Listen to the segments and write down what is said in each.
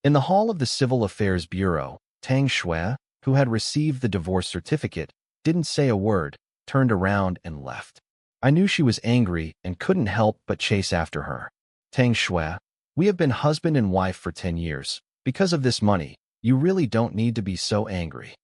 In the hall of the Civil Affairs Bureau, Tang Shui, who had received the divorce certificate, didn't say a word, turned around and left. I knew she was angry and couldn't help but chase after her. Tang Shui, we have been husband and wife for 10 years. Because of this money, you really don't need to be so angry.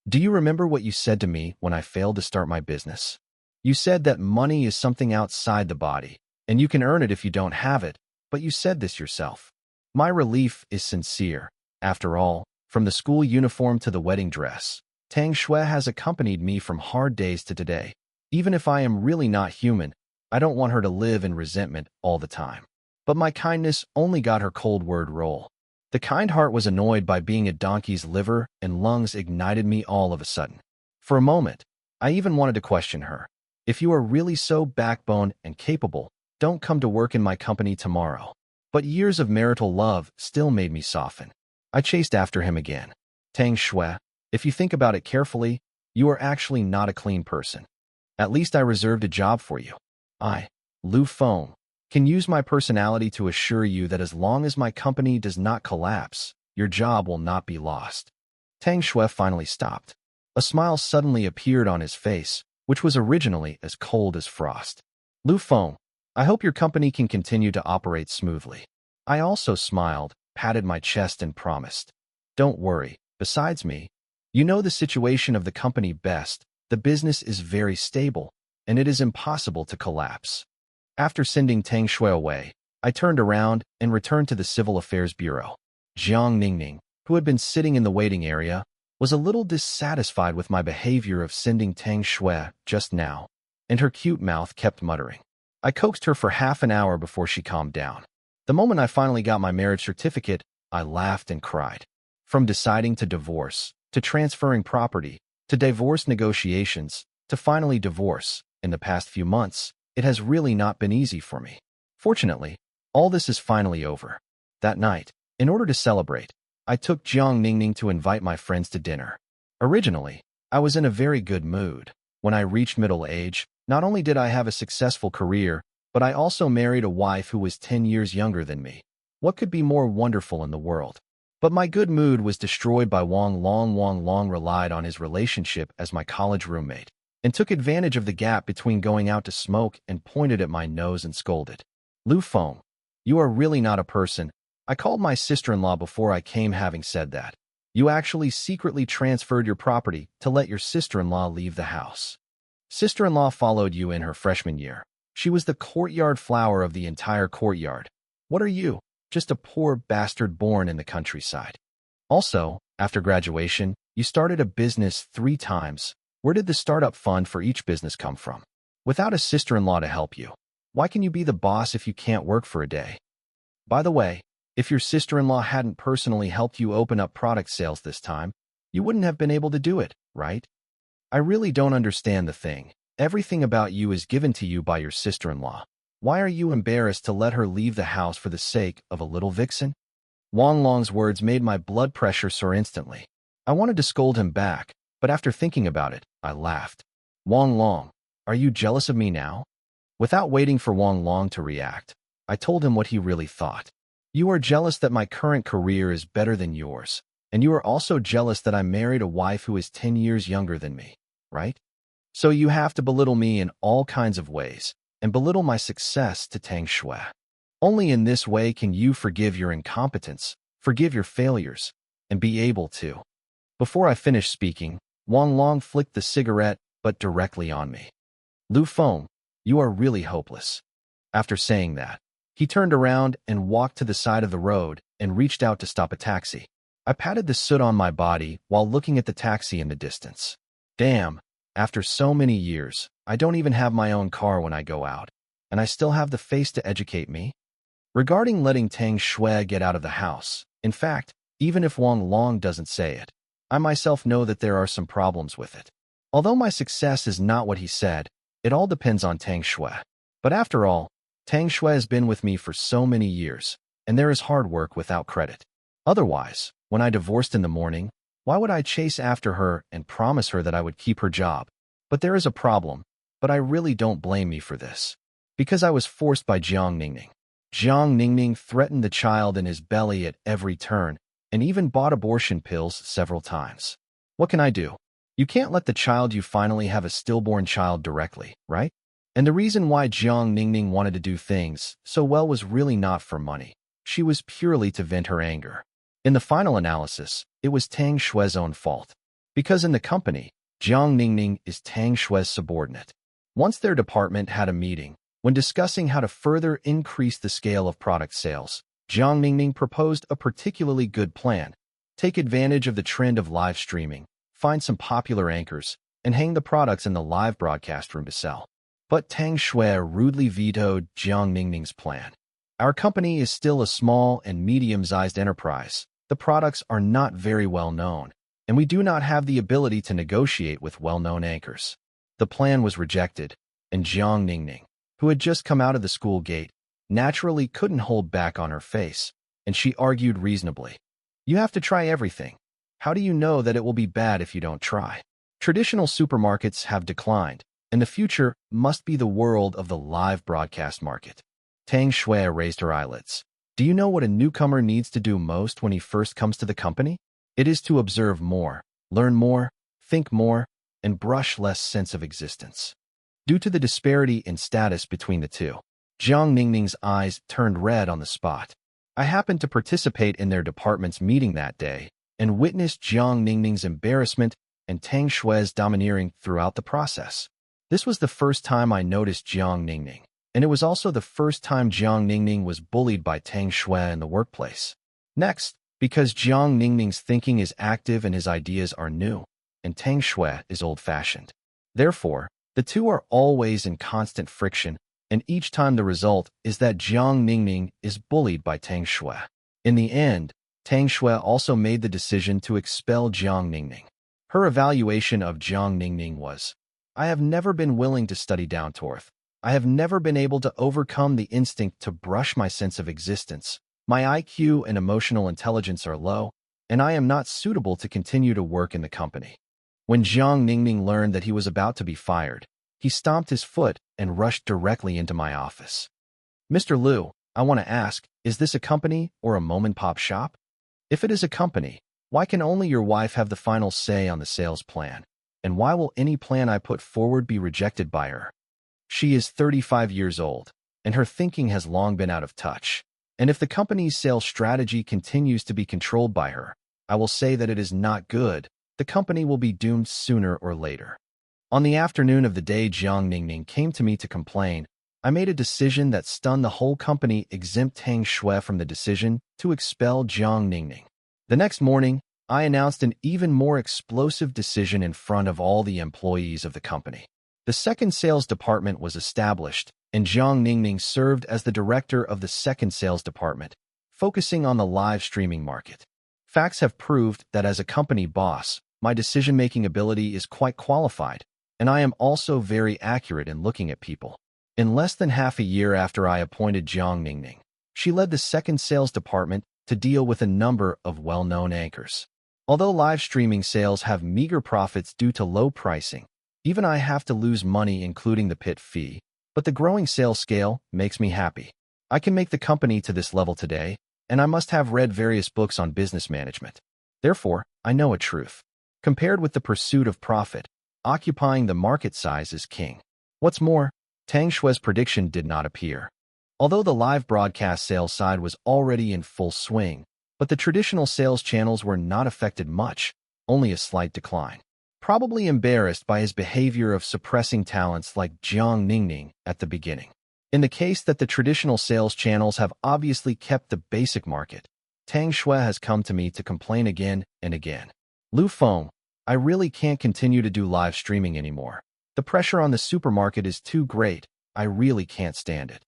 Do you remember what you said to me when I failed to start my business? You said that money is something outside the body, and you can earn it if you don't have it, but you said this yourself. My relief is sincere. After all, from the school uniform to the wedding dress, Tang Shui has accompanied me from hard days to today. Even if I am really not human, I don't want her to live in resentment all the time. But my kindness only got her cold word roll. The kind heart was annoyed by being a donkey's liver and lungs ignited me all of a sudden. For a moment, I even wanted to question her. If you are really so backbone and capable, don't come to work in my company tomorrow. But years of marital love still made me soften. I chased after him again. Tang Shui, if you think about it carefully, you are actually not a clean person. At least I reserved a job for you. I, Lu Feng, can use my personality to assure you that as long as my company does not collapse, your job will not be lost. Tang Shui finally stopped. A smile suddenly appeared on his face, which was originally as cold as frost. Lu Feng, I hope your company can continue to operate smoothly. I also smiled, patted my chest and promised. Don't worry, besides me, you know the situation of the company best. The business is very stable, and it is impossible to collapse. After sending Tang Shui away, I turned around and returned to the Civil Affairs Bureau. Jiang Ningning, who had been sitting in the waiting area, was a little dissatisfied with my behavior of sending Tang Shui just now, and her cute mouth kept muttering. I coaxed her for half an hour before she calmed down. The moment I finally got my marriage certificate, I laughed and cried. From deciding to divorce, to transferring property, to divorce negotiations, to finally divorce, in the past few months, it has really not been easy for me. Fortunately, all this is finally over. That night, in order to celebrate, I took Jiang Ningning to invite my friends to dinner. Originally, I was in a very good mood. When I reached middle age, not only did I have a successful career, but I also married a wife who was 10 years younger than me. What could be more wonderful in the world? But my good mood was destroyed by Wang Long. Wang Long relied on his relationship as my college roommate, and took advantage of the gap between going out to smoke and pointed at my nose and scolded. Lu Feng, you are really not a person. I called my sister-in-law before I came. Having said that, you actually secretly transferred your property to let your sister-in-law leave the house. Sister-in-law followed you in her freshman year. She was the courtyard flower of the entire courtyard. What are you? Just a poor bastard born in the countryside. Also, after graduation, you started a business 3 times. Where did the startup fund for each business come from? Without a sister-in-law to help you, why can you be the boss if you can't work for a day? By the way, if your sister-in-law hadn't personally helped you open up product sales this time, you wouldn't have been able to do it, right? I really don't understand the thing. Everything about you is given to you by your sister-in-law. Why are you embarrassed to let her leave the house for the sake of a little vixen? Wang Long's words made my blood pressure soar instantly. I wanted to scold him back, but after thinking about it, I laughed. Wang Long, are you jealous of me now? Without waiting for Wang Long to react, I told him what he really thought. You are jealous that my current career is better than yours, and you are also jealous that I married a wife who is 10 years younger than me, right? So you have to belittle me in all kinds of ways, and belittle my success to Tang Shui. Only in this way can you forgive your incompetence, forgive your failures, and be able to. Before I finished speaking, Wang Long flicked the cigarette, but directly on me. Lu Feng, you are really hopeless. After saying that, he turned around and walked to the side of the road and reached out to stop a taxi. I patted the soot on my body while looking at the taxi in the distance. Damn, after so many years, I don't even have my own car when I go out, and I still have the face to educate me? Regarding letting Tang Shui get out of the house, in fact, even if Wang Long doesn't say it, I myself know that there are some problems with it. Although my success is not what he said, it all depends on Tang Shui. But after all, Tang Shui has been with me for so many years, and there is hard work without credit. Otherwise, when I divorced in the morning, why would I chase after her and promise her that I would keep her job? But there is a problem, but I really don't blame me for this. Because I was forced by Jiang Ningning. Jiang Ningning threatened the child in his belly at every turn, and even bought abortion pills several times. What can I do? You can't let the child you finally have a stillborn child directly, right? And the reason why Jiang Ningning wanted to do things so well was really not for money. She was purely to vent her anger. In the final analysis, it was Tang Xue's own fault. Because in the company, Jiang Ningning is Tang Xue's subordinate. Once their department had a meeting, when discussing how to further increase the scale of product sales, Jiang Ningning proposed a particularly good plan. Take advantage of the trend of live streaming, find some popular anchors, and hang the products in the live broadcast room to sell. But Tang Xue rudely vetoed Jiang Ningning's plan. Our company is still a small and medium-sized enterprise. The products are not very well known, and we do not have the ability to negotiate with well-known anchors. The plan was rejected, and Jiang Ningning, who had just come out of the school gate, naturally couldn't hold back on her face, and she argued reasonably. You have to try everything. How do you know that it will be bad if you don't try? Traditional supermarkets have declined, and the future must be the world of the live broadcast market. Tang Xue raised her eyelids. Do you know what a newcomer needs to do most when he first comes to the company? It is to observe more, learn more, think more, and brush less sense of existence. Due to the disparity in status between the two, Jiang Ningning's eyes turned red on the spot. I happened to participate in their department's meeting that day and witnessed Jiang Ningning's embarrassment and Tang Xue's domineering throughout the process. This was the first time I noticed Jiang Ningning, and it was also the first time Jiang Ningning was bullied by Tang Xue in the workplace. Next, because Jiang Ningning's thinking is active and his ideas are new, and Tang Xue is old-fashioned. Therefore, the two are always in constant friction, and each time the result is that Jiang Ningning is bullied by Tang Xue. In the end, Tang Xue also made the decision to expel Jiang Ningning. Her evaluation of Jiang Ningning was, I have never been willing to study down to earth. I have never been able to overcome the instinct to brush my sense of existence. My IQ and emotional intelligence are low, and I am not suitable to continue to work in the company. When Jiang Ningning learned that he was about to be fired, he stomped his foot and rushed directly into my office. Mr. Liu, I want to ask, is this a company or a mom-and-pop shop? If it is a company, why can only your wife have the final say on the sales plan? And why will any plan I put forward be rejected by her? She is 35 years old, and her thinking has long been out of touch. And if the company's sales strategy continues to be controlled by her, I will say that it is not good. The company will be doomed sooner or later. On the afternoon of the day Jiang Ningning came to me to complain, I made a decision that stunned the whole company, exempt Tang Xue from the decision to expel Jiang Ningning. The next morning, I announced an even more explosive decision in front of all the employees of the company. The second sales department was established, and Jiang Ningning served as the director of the second sales department, focusing on the live streaming market. Facts have proved that as a company boss, my decision-making ability is quite qualified, and I am also very accurate in looking at people. In less than half a year after I appointed Jiang Ningning, she led the second sales department to deal with a number of well-known anchors. Although live streaming sales have meager profits due to low pricing, even I have to lose money including the pit fee, but the growing sales scale makes me happy. I can make the company to this level today, and I must have read various books on business management. Therefore, I know a truth. Compared with the pursuit of profit, occupying the market size is king. What's more, Tang Xue's prediction did not appear. Although the live broadcast sales side was already in full swing, but the traditional sales channels were not affected much, only a slight decline. Probably embarrassed by his behavior of suppressing talents like Jiang Ningning at the beginning. In the case that the traditional sales channels have obviously kept the basic market, Tang Xue has come to me to complain again and again. Lu Feng, I really can't continue to do live streaming anymore. The pressure on the supermarket is too great. I really can't stand it.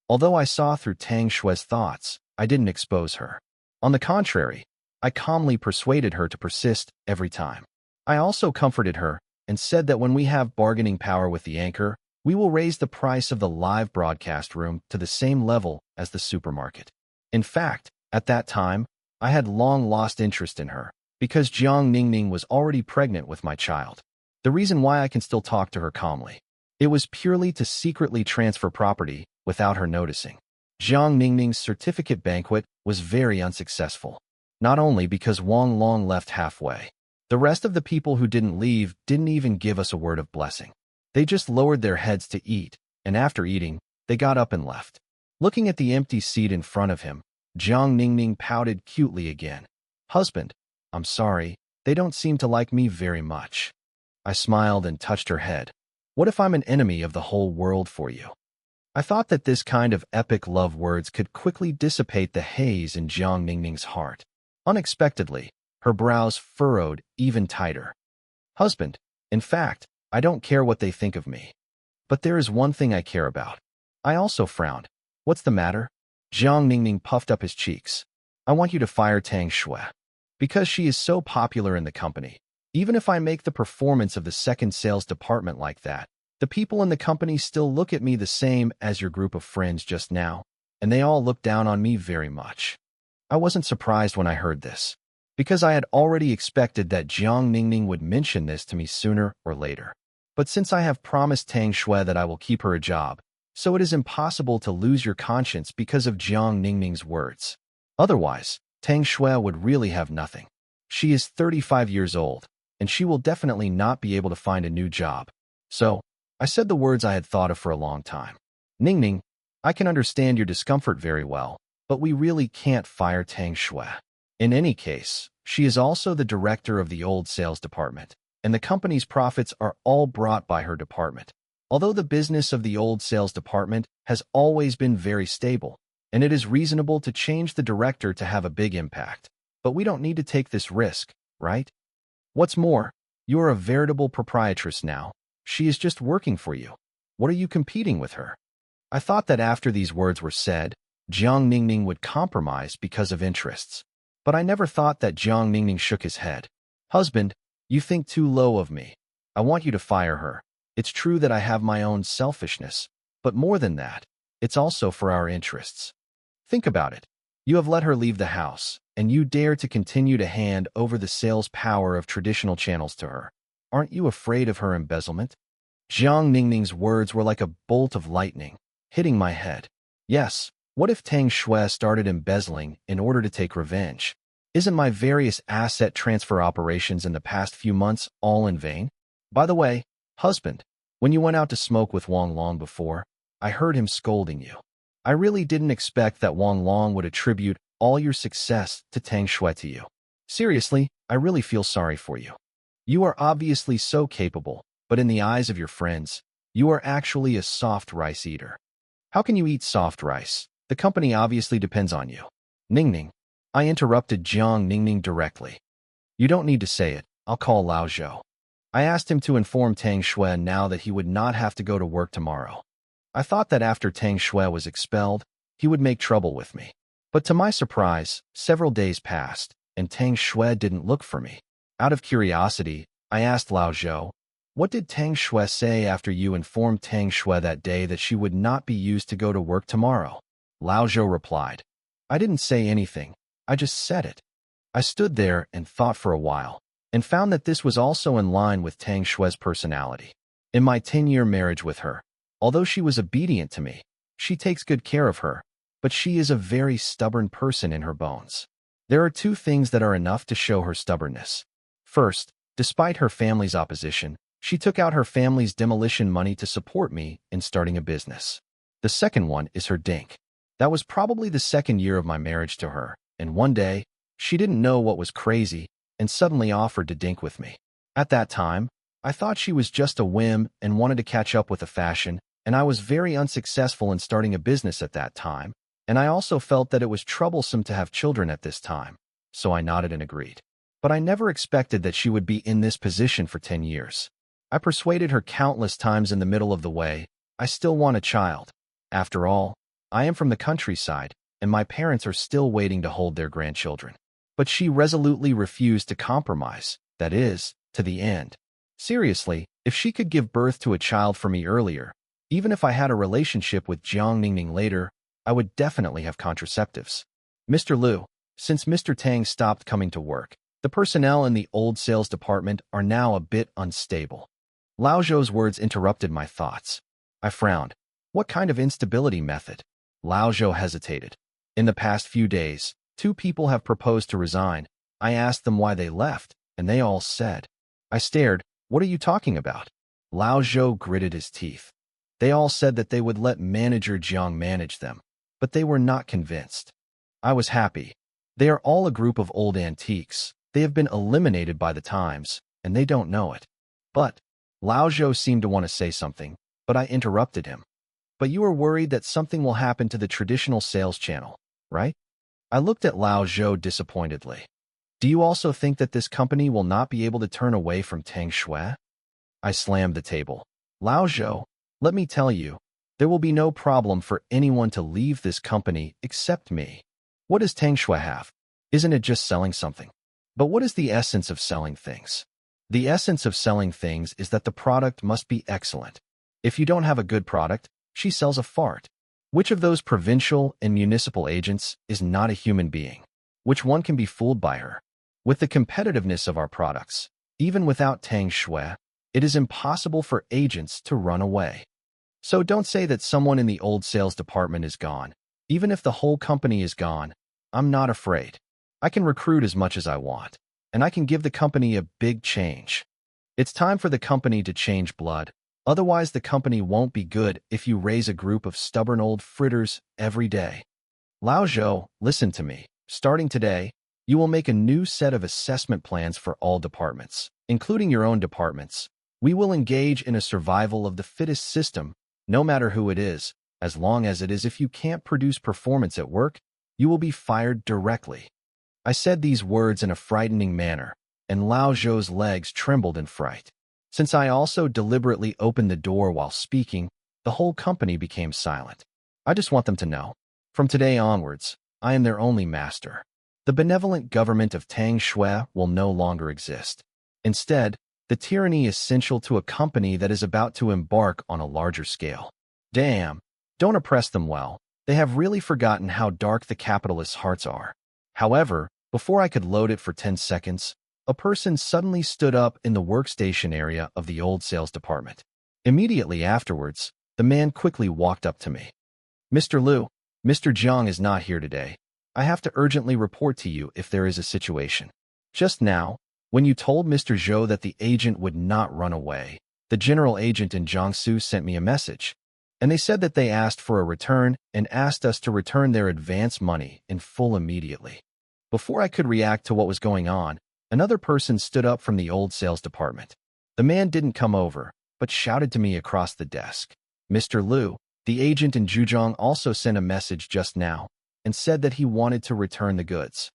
Although I saw through Tang Xue's thoughts, I didn't expose her. On the contrary, I calmly persuaded her to persist every time. I also comforted her and said that when we have bargaining power with the anchor, we will raise the price of the live broadcast room to the same level as the supermarket. In fact, at that time, I had long lost interest in her, because Jiang Ningning was already pregnant with my child. The reason why I can still talk to her calmly. It was purely to secretly transfer property without her noticing. Jiang Ningning's certificate banquet was very unsuccessful. not only because Wang Long left halfway. The rest of the people who didn't leave didn't even give us a word of blessing. They just lowered their heads to eat, and after eating, they got up and left. Looking at the empty seat in front of him, Jiang Ningning pouted cutely again. Husband, I'm sorry, they don't seem to like me very much. I smiled and touched her head. What if I'm an enemy of the whole world for you? I thought that this kind of epic love words could quickly dissipate the haze in Jiang Ningning's heart. Unexpectedly, her brows furrowed even tighter. Husband, in fact, I don't care what they think of me. But there is one thing I care about. I also frowned. What's the matter? Jiang Ningning puffed up his cheeks. I want you to fire Tang Shui. Because she is so popular in the company. Even if I make the performance of the second sales department like that, the people in the company still look at me the same as your group of friends just now, and they all look down on me very much. I wasn't surprised when I heard this, because I had already expected that Jiang Ningning would mention this to me sooner or later. But since I have promised Tang Shui that I will keep her a job, so it is impossible to lose your conscience because of Jiang Ningning's words. Otherwise, Tang Shui would really have nothing. She is 35 years old, and she will definitely not be able to find a new job. So, I said the words I had thought of for a long time. Ningning, I can understand your discomfort very well, but we really can't fire Tang Shui. In any case, she is also the director of the old sales department, and the company's profits are all brought by her department. Although the business of the old sales department has always been very stable, and it is reasonable to change the director to have a big impact, but we don't need to take this risk, right? What's more, you are a veritable proprietress now. She is just working for you. What are you competing with her? I thought that after these words were said, Jiang Ningning would compromise because of interests. But I never thought that Jiang Ningning shook his head. Husband, you think too low of me. I want you to fire her. It's true that I have my own selfishness, but more than that, it's also for our interests. Think about it. You have let her leave the house, and you dare to continue to hand over the sales power of traditional channels to her. Aren't you afraid of her embezzlement? Jiang Ningning's words were like a bolt of lightning, hitting my head. Yes, what if Tang Shui started embezzling in order to take revenge? Isn't my various asset transfer operations in the past few months all in vain? By the way, husband, when you went out to smoke with Wang Long before, I heard him scolding you. I really didn't expect that Wang Long would attribute all your success to Tang Shui to you. Seriously, I really feel sorry for you. You are obviously so capable, but in the eyes of your friends, you are actually a soft rice eater. How can you eat soft rice? The company obviously depends on you. Ningning, I interrupted Jiang Ningning directly. You don't need to say it. I'll call Lao Zhou. I asked him to inform Tang Shui now that he would not have to go to work tomorrow. I thought that after Tang Shui was expelled, he would make trouble with me. But to my surprise, several days passed, and Tang Shui didn't look for me. Out of curiosity, I asked Lao Zhou, what did Tang Shui say after you informed Tang Shui that day that she would not be used to go to work tomorrow? Lao Zhou replied, I didn't say anything, I just said it. I stood there and thought for a while, and found that this was also in line with Tang Shui's personality. In my 10-year marriage with her, although she was obedient to me, she takes good care of her, but she is a very stubborn person in her bones. There are two things that are enough to show her stubbornness. First, despite her family's opposition, she took out her family's demolition money to support me in starting a business. The second one is her dink. That was probably the second year of my marriage to her, and one day, she didn't know what was crazy and suddenly offered to dink with me. At that time, I thought she was just a whim and wanted to catch up with the fashion, and I was very unsuccessful in starting a business at that time, and I also felt that it was troublesome to have children at this time, so I nodded and agreed. But I never expected that she would be in this position for 10 years. I persuaded her countless times in the middle of the way, I still want a child. After all, I am from the countryside, and my parents are still waiting to hold their grandchildren. But she resolutely refused to compromise, that is, to the end. Seriously, if she could give birth to a child for me earlier, even if I had a relationship with Jiang Ningning later, I would definitely have contraceptives. Mr. Liu, since Mr. Tang stopped coming to work, the personnel in the old sales department are now a bit unstable. Lao Zhou's words interrupted my thoughts. I frowned. What kind of instability method? Lao Zhou hesitated. In the past few days, 2 people have proposed to resign. I asked them why they left, and they all said. I stared. What are you talking about? Lao Zhou gritted his teeth. They all said that they would let manager Jiang manage them, but they were not convinced. I was happy. They are all a group of old antiques. They have been eliminated by the times, and they don't know it. But Lao Zhou seemed to want to say something, but I interrupted him. But you are worried that something will happen to the traditional sales channel, right? I looked at Lao Zhou disappointedly. Do you also think that this company will not be able to turn away from Tang Shui? I slammed the table. Lao Zhou, let me tell you, there will be no problem for anyone to leave this company except me. What does Tang Shui have? Isn't it just selling something? But what is the essence of selling things? The essence of selling things is that the product must be excellent. If you don't have a good product, she sells a fart. Which of those provincial and municipal agents is not a human being? Which one can be fooled by her? With the competitiveness of our products, even without Tang Shui, it is impossible for agents to run away. So don't say that someone in the old sales department is gone. Even if the whole company is gone, I'm not afraid. I can recruit as much as I want, and I can give the company a big change. It's time for the company to change blood. Otherwise, the company won't be good if you raise a group of stubborn old fritters every day. Lao Zhou, listen to me. Starting today, you will make a new set of assessment plans for all departments, including your own departments. We will engage in a survival of the fittest system, no matter who it is, as long as it is. If you can't produce performance at work, you will be fired directly. I said these words in a frightening manner, and Lao Zhou's legs trembled in fright. Since I also deliberately opened the door while speaking, the whole company became silent. I just want them to know. From today onwards, I am their only master. The benevolent government of Tang Shui will no longer exist. Instead, the tyranny essential to a company that is about to embark on a larger scale. Damn, don't oppress them well. They have really forgotten how dark the capitalists' hearts are. However, before I could load it for 10 seconds, a person suddenly stood up in the workstation area of the old sales department. Immediately afterwards, the man quickly walked up to me. Mr. Liu, Mr. Jiang is not here today. I have to urgently report to you if there is a situation. Just now, when you told Mr. Zhou that the agent would not run away, the general agent in Jiangsu sent me a message, and they said that they asked for a return and asked us to return their advance money in full immediately. Before I could react to what was going on, another person stood up from the old sales department. The man didn't come over, but shouted to me across the desk. Mr. Liu, the agent in Zhujiang, also sent a message just now and said that he wanted to return the goods.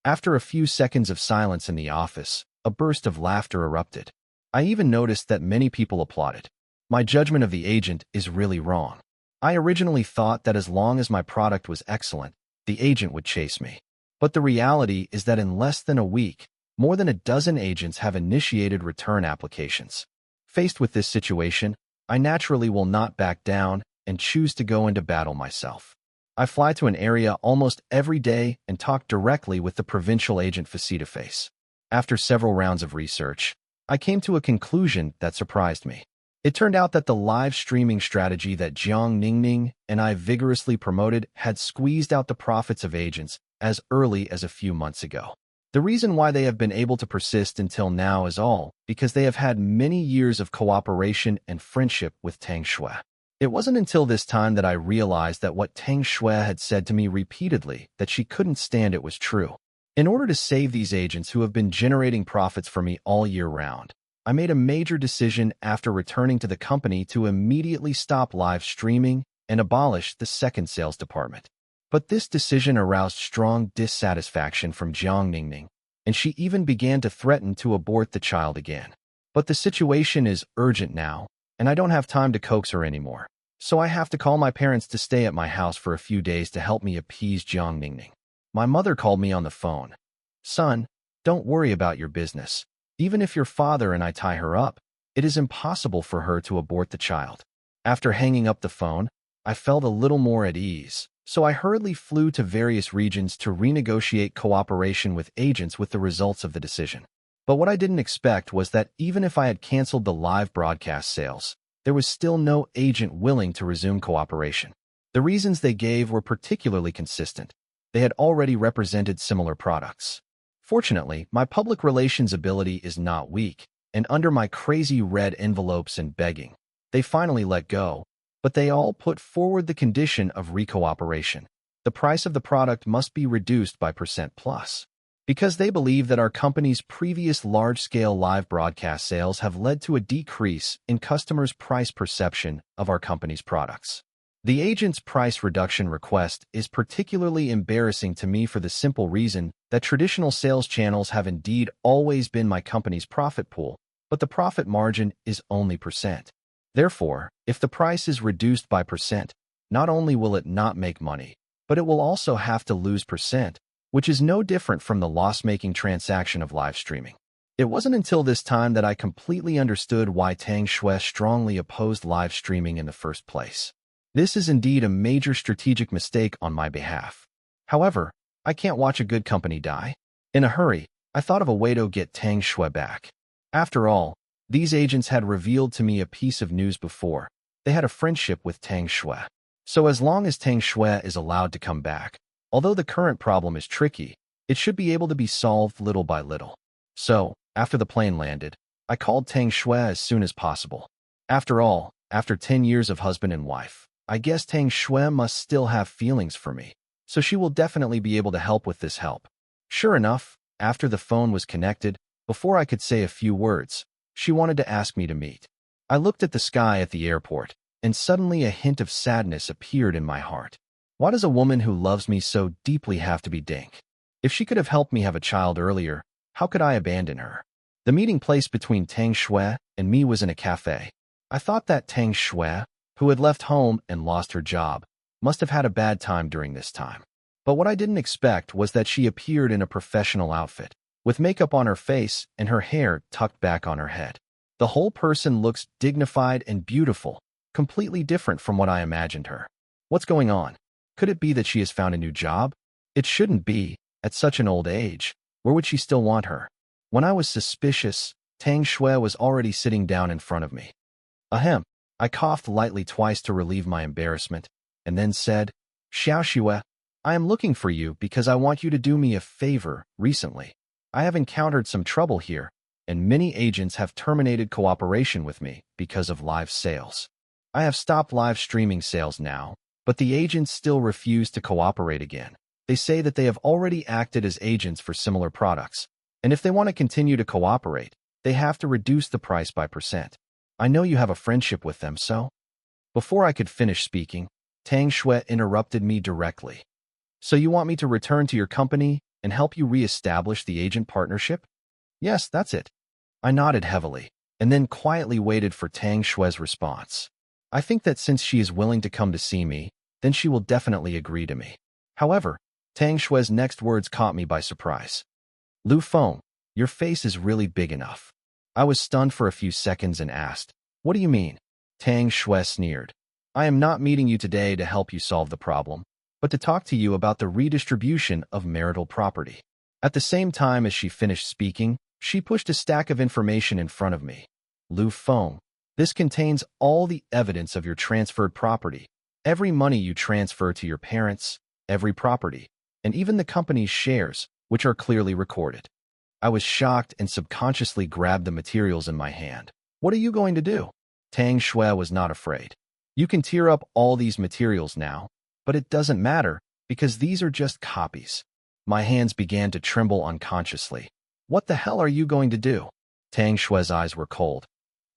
After a few seconds of silence in the office, a burst of laughter erupted. I even noticed that many people applauded. My judgment of the agent is really wrong. I originally thought that as long as my product was excellent, the agent would chase me. But the reality is that in less than a week, more than a dozen agents have initiated return applications. Faced with this situation, I naturally will not back down and choose to go into battle myself. I fly to an area almost every day and talk directly with the provincial agent face-to-face. After several rounds of research, I came to a conclusion that surprised me. It turned out that the live streaming strategy that Jiang Ningning and I vigorously promoted had squeezed out the profits of agents as early as a few months ago. The reason why they have been able to persist until now is all because they have had many years of cooperation and friendship with Tang Shui. It wasn't until this time that I realized that what Tang Shui had said to me repeatedly that she couldn't stand it was true. In order to save these agents who have been generating profits for me all year round, I made a major decision after returning to the company to immediately stop live streaming and abolish the second sales department. But this decision aroused strong dissatisfaction from Jiang Ningning, and she even began to threaten to abort the child again. But the situation is urgent now, and I don't have time to coax her anymore. So I have to call my parents to stay at my house for a few days to help me appease Jiang Ningning. My mother called me on the phone. Son, don't worry about your business. Even if your father and I tie her up, it is impossible for her to abort the child. After hanging up the phone, I felt a little more at ease, so I hurriedly flew to various regions to renegotiate cooperation with agents with the results of the decision. But what I didn't expect was that even if I had canceled the live broadcast sales, there was still no agent willing to resume cooperation. The reasons they gave were particularly consistent. They had already represented similar products. Fortunately, my public relations ability is not weak, and under my crazy red envelopes and begging, they finally let go, but they all put forward the condition of recooperation. The price of the product must be reduced by percent plus. Because they believe that our company's previous large-scale live broadcast sales have led to a decrease in customers' price perception of our company's products. The agent's price reduction request is particularly embarrassing to me for the simple reason that traditional sales channels have indeed always been my company's profit pool, but the profit margin is only percent. Therefore, if the price is reduced by percent, not only will it not make money, but it will also have to lose percent, which is no different from the loss-making transaction of live streaming. It wasn't until this time that I completely understood why Tang Shui strongly opposed live streaming in the first place. This is indeed a major strategic mistake on my behalf. However, I can't watch a good company die. In a hurry, I thought of a way to get Tang Shui back. After all, these agents had revealed to me a piece of news before. They had a friendship with Tang Shui. So as long as Tang Shui is allowed to come back, although the current problem is tricky, it should be able to be solved little by little. So, after the plane landed, I called Tang Shui as soon as possible. After all, after 10 years of husband and wife, I guess Tang Shui must still have feelings for me, so she will definitely be able to help with this help. Sure enough, after the phone was connected, before I could say a few words, she wanted to ask me to meet. I looked at the sky at the airport, and suddenly a hint of sadness appeared in my heart. Why does a woman who loves me so deeply have to be dink? If she could have helped me have a child earlier, how could I abandon her? The meeting place between Tang Shui and me was in a cafe. I thought that Tang Shui, who had left home and lost her job, must have had a bad time during this time. But what I didn't expect was that she appeared in a professional outfit, with makeup on her face and her hair tucked back on her head. The whole person looks dignified and beautiful, completely different from what I imagined her. What's going on? Could it be that she has found a new job? It shouldn't be. At such an old age, where would she still want her? When I was suspicious, Tang Shui was already sitting down in front of me. Ahem. I coughed lightly twice to relieve my embarrassment, and then said, Xiao Shui, I am looking for you because I want you to do me a favor recently. I have encountered some trouble here, and many agents have terminated cooperation with me because of live sales. I have stopped live streaming sales now, but the agents still refuse to cooperate again. They say that they have already acted as agents for similar products, and if they want to continue to cooperate, they have to reduce the price by percent. I know you have a friendship with them, so? Before I could finish speaking, Tang Shui interrupted me directly. So you want me to return to your company and help you re-establish the agent partnership? Yes, that's it. I nodded heavily, and then quietly waited for Tang Shui's response. I think that since she is willing to come to see me, then she will definitely agree to me. However, Tang Shui's next words caught me by surprise. Lu Feng, your face is really big enough. I was stunned for a few seconds and asked, What do you mean? Tang Shui sneered. I am not meeting you today to help you solve the problem, but to talk to you about the redistribution of marital property. At the same time as she finished speaking, she pushed a stack of information in front of me. Lu Feng, this contains all the evidence of your transferred property, every money you transfer to your parents, every property, and even the company's shares, which are clearly recorded. I was shocked and subconsciously grabbed the materials in my hand. What are you going to do? Tang Shui was not afraid. You can tear up all these materials now, but it doesn't matter because these are just copies. My hands began to tremble unconsciously. What the hell are you going to do? Tang Shui's eyes were cold.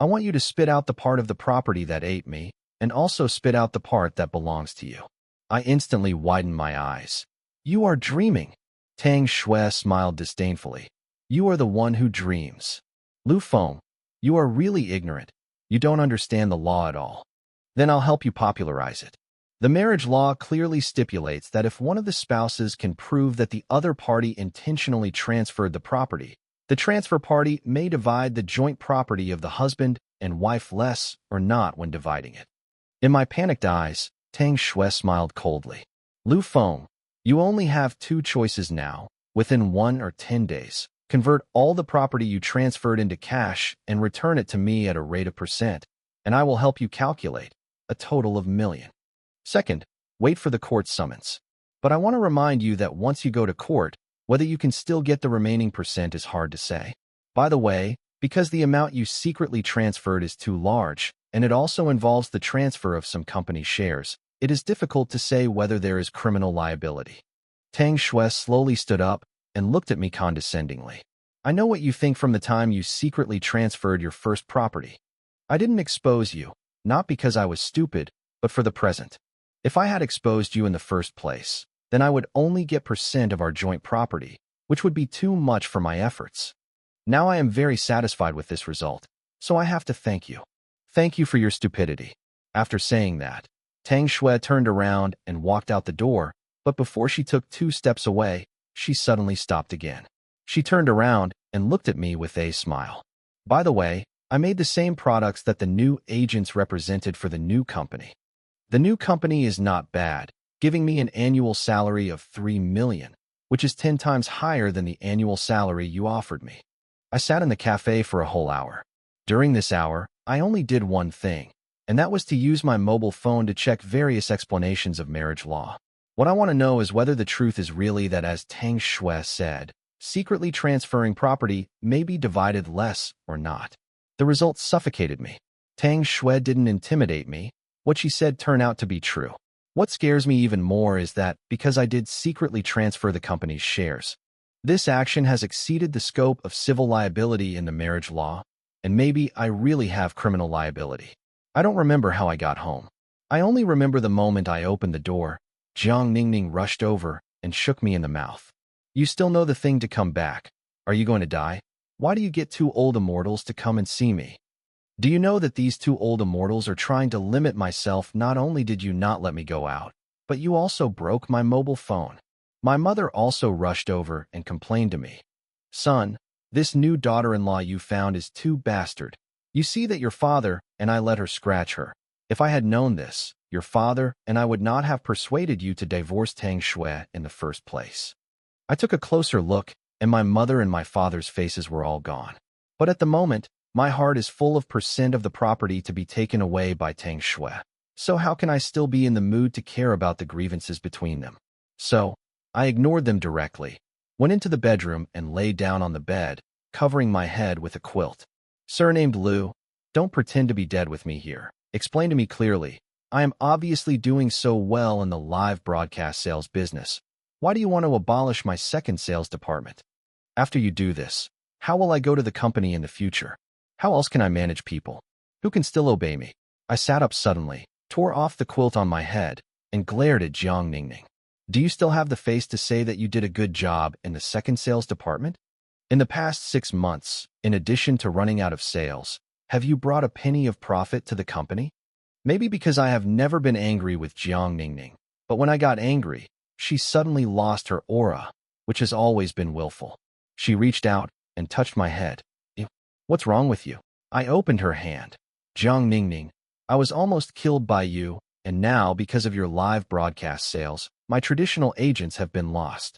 I want you to spit out the part of the property that ate me, and also spit out the part that belongs to you. I instantly widened my eyes. You are dreaming. Tang Shui smiled disdainfully. You are the one who dreams. Lu Feng, you are really ignorant. You don't understand the law at all. Then I'll help you popularize it. The marriage law clearly stipulates that if one of the spouses can prove that the other party intentionally transferred the property, the transfer party may divide the joint property of the husband and wife less or not when dividing it. In my panicked eyes, Tang Shui smiled coldly. Lu Feng, you only have two choices now. Within 1 or 10 days, convert all the property you transferred into cash and return it to me at a rate of percent, and I will help you calculate a total of million. Second, wait for the court summons. But I want to remind you that once you go to court, whether you can still get the remaining percent is hard to say. By the way, because the amount you secretly transferred is too large, and it also involves the transfer of some company shares, it is difficult to say whether there is criminal liability. Tang Shui slowly stood up and looked at me condescendingly. I know what you think from the time you secretly transferred your first property. I didn't expose you, not because I was stupid, but for the present. If I had exposed you in the first place, then I would only get percent of our joint property, which would be too much for my efforts. Now I am very satisfied with this result, so I have to thank you. Thank you for your stupidity. After saying that, Tang Shui turned around and walked out the door, but before she took 2 steps away, she suddenly stopped again. She turned around and looked at me with a smile. By the way, I made the same products that the new agents represented for the new company. The new company is not bad, giving me an annual salary of 3 million, which is 10 times higher than the annual salary you offered me. I sat in the cafe for a whole hour. During this hour, I only did one thing, and that was to use my mobile phone to check various explanations of marriage law. What I want to know is whether the truth is really that, as Tang Shui said, secretly transferring property may be divided less or not. The results suffocated me. Tang Shui didn't intimidate me. What she said turned out to be true. What scares me even more is that, because I did secretly transfer the company's shares, this action has exceeded the scope of civil liability in the marriage law, and maybe I really have criminal liability. I don't remember how I got home. I only remember the moment I opened the door. Jiang Ningning rushed over and shook me in the mouth. You still know the thing to come back. Are you going to die? Why do you get 2 old immortals to come and see me? Do you know that these 2 old immortals are trying to limit myself? Not only did you not let me go out, but you also broke my mobile phone. My mother also rushed over and complained to me. Son, this new daughter-in-law you found is too bastard. You see that your father and I let her scratch her. If I had known this, your father and I would not have persuaded you to divorce Tang Shui in the first place. I took a closer look, and my mother and my father's faces were all gone. But at the moment, my heart is full of percent of the property to be taken away by Tang Shui. So how can I still be in the mood to care about the grievances between them? So, I ignored them directly, went into the bedroom and lay down on the bed, covering my head with a quilt. Surnamed Liu, don't pretend to be dead with me here. Explain to me clearly. I am obviously doing so well in the live broadcast sales business. Why do you want to abolish my second sales department? After you do this, how will I go to the company in the future? How else can I manage people? Who can still obey me? I sat up suddenly, tore off the quilt on my head, and glared at Jiang Ningning. Do you still have the face to say that you did a good job in the second sales department? In the past 6 months, in addition to running out of sales, have you brought a penny of profit to the company? Maybe because I have never been angry with Jiang Ningning, but when I got angry, she suddenly lost her aura, which has always been willful. She reached out and touched my head. What's wrong with you? I opened her hand. Jiang Ningning, I was almost killed by you, and now, because of your live broadcast sales, my traditional agents have been lost.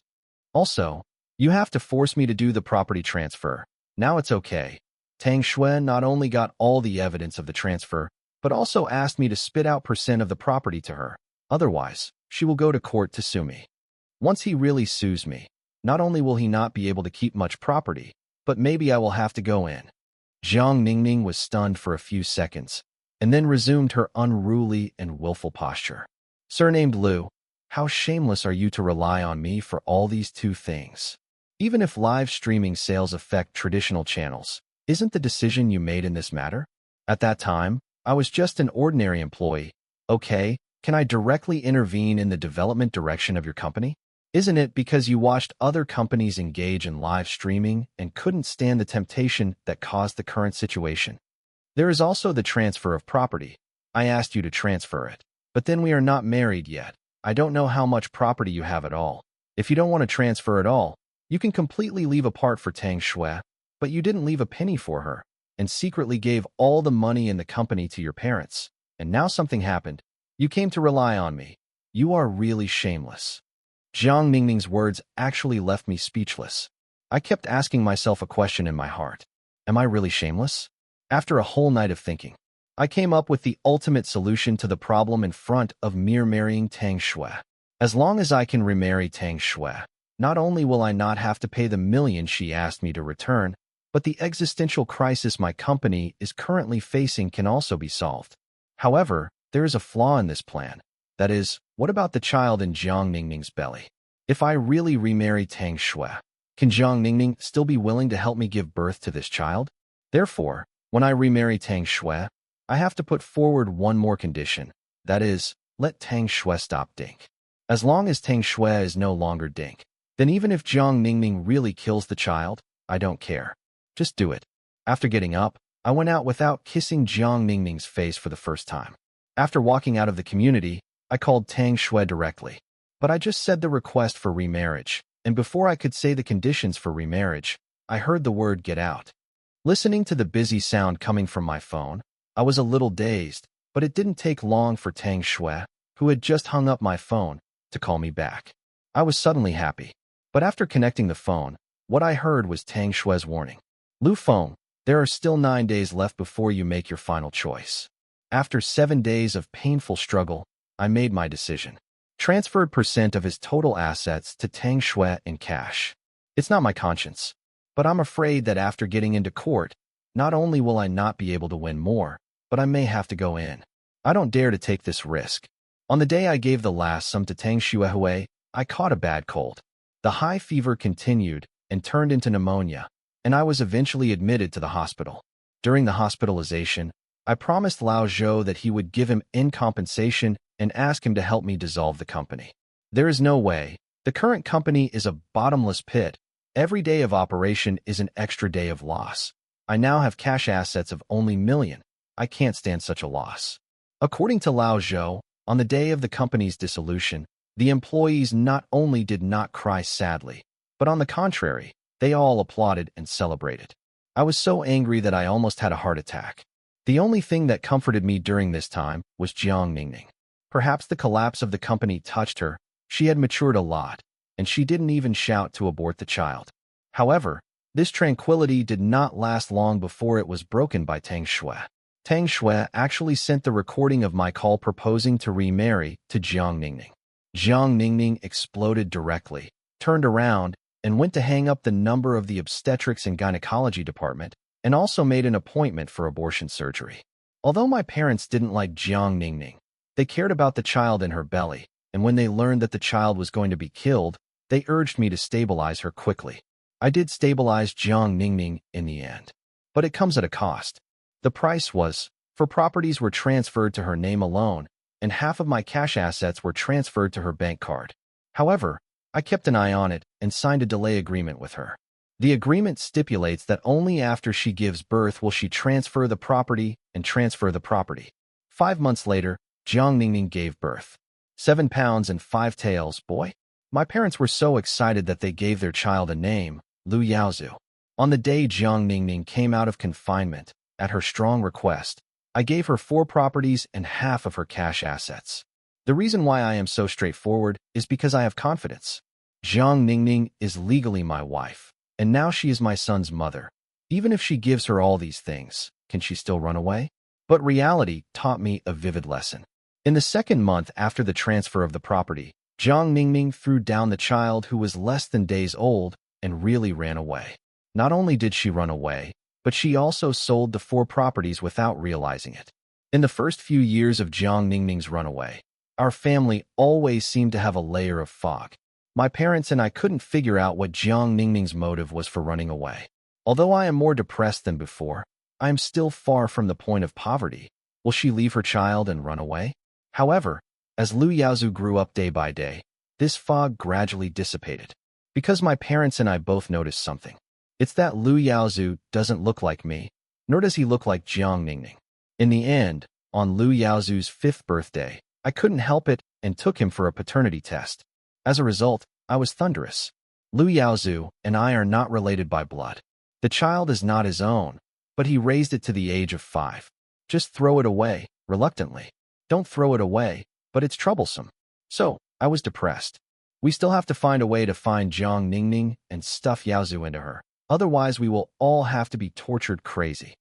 Also, you have to force me to do the property transfer. Now it's okay. Tang Shui not only got all the evidence of the transfer, but also asked me to spit out percent of the property to her. Otherwise, she will go to court to sue me. Once he really sues me, not only will he not be able to keep much property, but maybe I will have to go in. Jiang Ningning was stunned for a few seconds, and then resumed her unruly and willful posture. Surnamed Liu, how shameless are you to rely on me for all these 2 things? Even if live streaming sales affect traditional channels, isn't the decision you made in this matter? At that time, I was just an ordinary employee. Okay, can I directly intervene in the development direction of your company? Isn't it because you watched other companies engage in live streaming and couldn't stand the temptation that caused the current situation? There is also the transfer of property. I asked you to transfer it, but then we are not married yet. I don't know how much property you have at all. If you don't want to transfer at all, you can completely leave a part for Tang Shui, but you didn't leave a penny for her, and secretly gave all the money in the company to your parents. And now something happened. You came to rely on me. You are really shameless. Jiang Ningning's words actually left me speechless. I kept asking myself a question in my heart. Am I really shameless? After a whole night of thinking, I came up with the ultimate solution to the problem in front of mere marrying Tang Shui. As long as I can remarry Tang Shui, not only will I not have to pay the million she asked me to return, but the existential crisis my company is currently facing can also be solved. However, there is a flaw in this plan. That is, what about the child in Jiang Ningning's belly? If I really remarry Tang Shui, can Jiang Ningning still be willing to help me give birth to this child? Therefore, when I remarry Tang Shui, I have to put forward one more condition. That is, let Tang Shui stop Dink. As long as Tang Shui is no longer Dink, then even if Jiang Ningning really kills the child, I don't care. Just do it. After getting up, I went out without kissing Jiang Ningning's face for the first time. After walking out of the community, I called Tang Shui directly. But I just said the request for remarriage, and before I could say the conditions for remarriage, I heard the word "get out." Listening to the busy sound coming from my phone, I was a little dazed, but it didn't take long for Tang Shui, who had just hung up my phone, to call me back. I was suddenly happy. But after connecting the phone, what I heard was Tang Shui's warning. Lu Feng, there are still 9 days left before you make your final choice. After 7 days of painful struggle, I made my decision. Transferred % of his total assets to Tang Shui in cash. It's not my conscience, but I'm afraid that after getting into court, not only will I not be able to win more, but I may have to go in. I don't dare to take this risk. On the day I gave the last sum to Tang Shui, I caught a bad cold. The high fever continued and turned into pneumonia, and I was eventually admitted to the hospital. During the hospitalization, I promised Lao Zhou that he would give him in compensation and ask him to help me dissolve the company. There is no way. The current company is a bottomless pit. Every day of operation is an extra day of loss. I now have cash assets of only million. I can't stand such a loss. According to Lao Zhou, on the day of the company's dissolution, the employees not only did not cry sadly, but on the contrary, they all applauded and celebrated. I was so angry that I almost had a heart attack. The only thing that comforted me during this time was Jiang Ningning. Perhaps the collapse of the company touched her. She had matured a lot, and she didn't even shout to abort the child. However, this tranquility did not last long before it was broken by Tang Shui. Tang Shui actually sent the recording of my call proposing to remarry to Jiang Ningning. Jiang Ningning exploded directly, turned around, and went to hang up the number of the obstetrics and gynecology department, and also made an appointment for abortion surgery. Although my parents didn't like Jiang Ningning, they cared about the child in her belly, and when they learned that the child was going to be killed, they urged me to stabilize her quickly. I did stabilize Jiang Ningning in the end. But it comes at a cost. The price was, for properties were transferred to her name alone, and half of my cash assets were transferred to her bank card. However, I kept an eye on it and signed a delay agreement with her. The agreement stipulates that only after she gives birth will she transfer the property and transfer the property. 5 months later, Jiang Ningning gave birth. 7 pounds and 5 tails, boy. My parents were so excited that they gave their child a name, Lu Yaozu. On the day Jiang Ningning came out of confinement, at her strong request, I gave her 4 properties and half of her cash assets. The reason why I am so straightforward is because I have confidence. Jiang Ningning is legally my wife, and now she is my son's mother. Even if she gives her all these things, can she still run away? But reality taught me a vivid lesson. In the 2nd month after the transfer of the property, Jiang Ningning threw down the child who was less than days old and really ran away. Not only did she run away, but she also sold the 4 properties without realizing it. In the first few years of Jiang Ningning's runaway, our family always seemed to have a layer of fog. My parents and I couldn't figure out what Jiang Ningning's motive was for running away. Although I am more depressed than before, I am still far from the point of poverty. Will she leave her child and run away? However, as Lu Yaozu grew up day by day, this fog gradually dissipated. Because my parents and I both noticed something. It's that Lu Yaozu doesn't look like me, nor does he look like Jiang Ningning. In the end, on Lu Yaozu's 5th birthday, I couldn't help it and took him for a paternity test. As a result, I was thunderous. Lu Yaozu and I are not related by blood. The child is not his own, but he raised it to the age of 5. Just throw it away, reluctantly. Don't throw it away, but it's troublesome. So, I was depressed. We still have to find a way to find Jiang Ningning and stuff Yaozu into her. Otherwise, we will all have to be tortured crazy.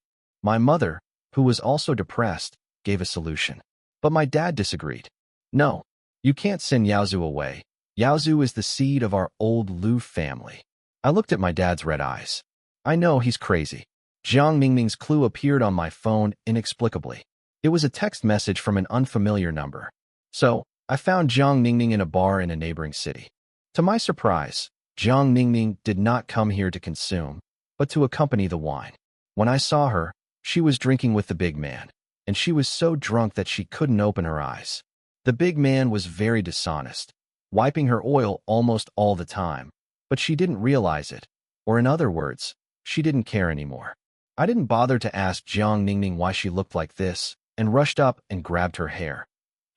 My mother, who was also depressed, gave a solution. But my dad disagreed. No, You can't send Yaozu away. Yaozu is the seed of our old Lu family. I looked at my dad's red eyes. I know he's crazy. Jiang Mingming's clue appeared on my phone inexplicably. It was a text message from an unfamiliar number. So, I found Jiang Mingming in a bar in a neighboring city. To my surprise, Jiang Mingming did not come here to consume, but to accompany the wine. When I saw her, she was drinking with the big man, and she was so drunk that she couldn't open her eyes. The big man was very dishonest, wiping her oil almost all the time, but she didn't realize it, or in other words, she didn't care anymore. I didn't bother to ask Jiang Ningning why she looked like this, and rushed up and grabbed her hair.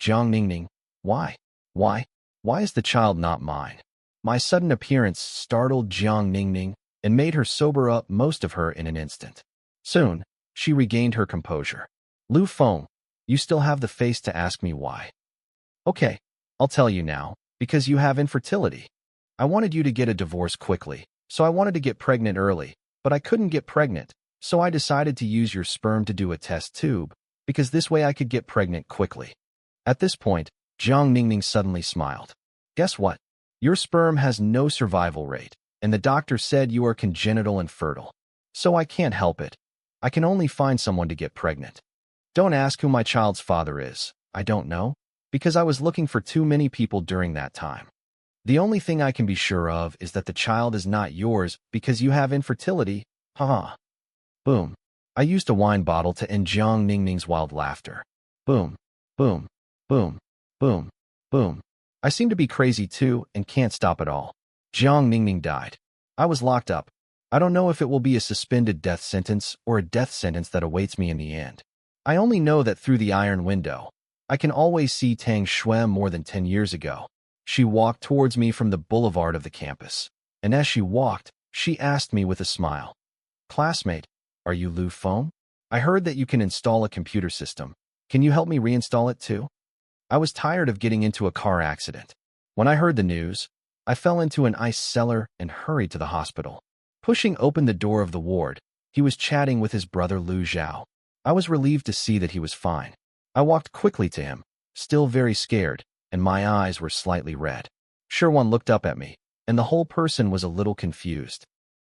Jiang Ningning, why? Why is the child not mine? My sudden appearance startled Jiang Ningning and made her sober up most of her in an instant. Soon, she regained her composure. Lu Feng, you still have the face to ask me why. Okay, I'll tell you now, because you have infertility. I wanted you to get a divorce quickly, so I wanted to get pregnant early, but I couldn't get pregnant, so I decided to use your sperm to do a test tube, because this way I could get pregnant quickly. At this point, Jiang Ningning suddenly smiled. Guess what? Your sperm has no survival rate, and the doctor said you are congenital infertile. So I can't help it. I can only find someone to get pregnant. Don't ask who my child's father is. I don't know, because I was looking for too many people during that time. The only thing I can be sure of is that the child is not yours because you have infertility. Haha. Boom. I used a wine bottle to end Jiang Ningning's wild laughter. Boom. Boom. Boom. Boom. Boom. I seem to be crazy too and can't stop at all. Jiang Ningning died. I was locked up. I don't know if it will be a suspended death sentence or a death sentence that awaits me in the end. I only know that through the iron window, I can always see Tang Shui more than 10 years ago. She walked towards me from the boulevard of the campus, and as she walked, she asked me with a smile, Classmate, are you Lu Feng? I heard that you can install a computer system. Can you help me reinstall it too? I was tired of getting into a car accident. When I heard the news, I fell into an ice cellar and hurried to the hospital. Pushing open the door of the ward, he was chatting with his brother Lu Zhao. I was relieved to see that he was fine. I walked quickly to him, still very scared, and my eyes were slightly red. Sherwan looked up at me, and the whole person was a little confused.